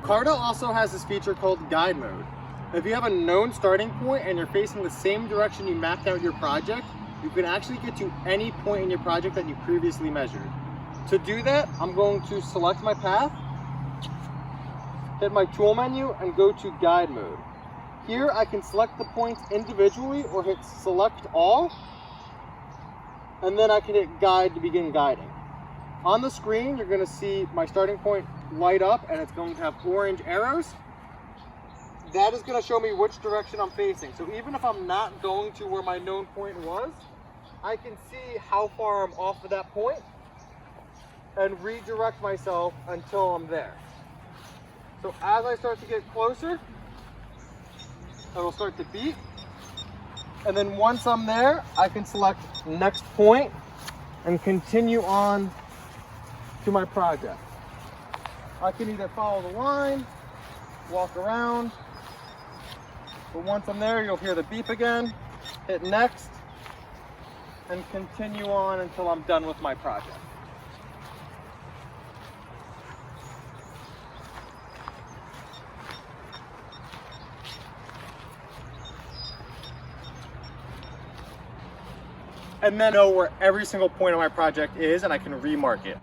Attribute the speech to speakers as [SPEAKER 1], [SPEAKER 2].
[SPEAKER 1] Carta also has this feature called guide mode. If you have a known starting point and you're facing the same direction you mapped out your project, you can actually get to any point in your project that you previously measured. To do that, I'm going to select my path, hit my tool menu, and go to guide mode. Here I can select the points individually or hit select all, and then I can hit guide to begin guiding. On the screen, you're going to see my starting point light up, and it's going to have orange arrows. That is going to show me which direction I'm facing. So even if I'm not going to where my known point was, I can see how far I'm off of that point and redirect myself until I'm there. So as I start to get closer, it'll start to beep. And then once I'm there, I can select next point and continue on to my project. I can either follow the line, walk around, but once I'm there, you'll hear the beep again, hit next, and continue on until I'm done with my project. And then know where every single point of my project is, and I can remark it.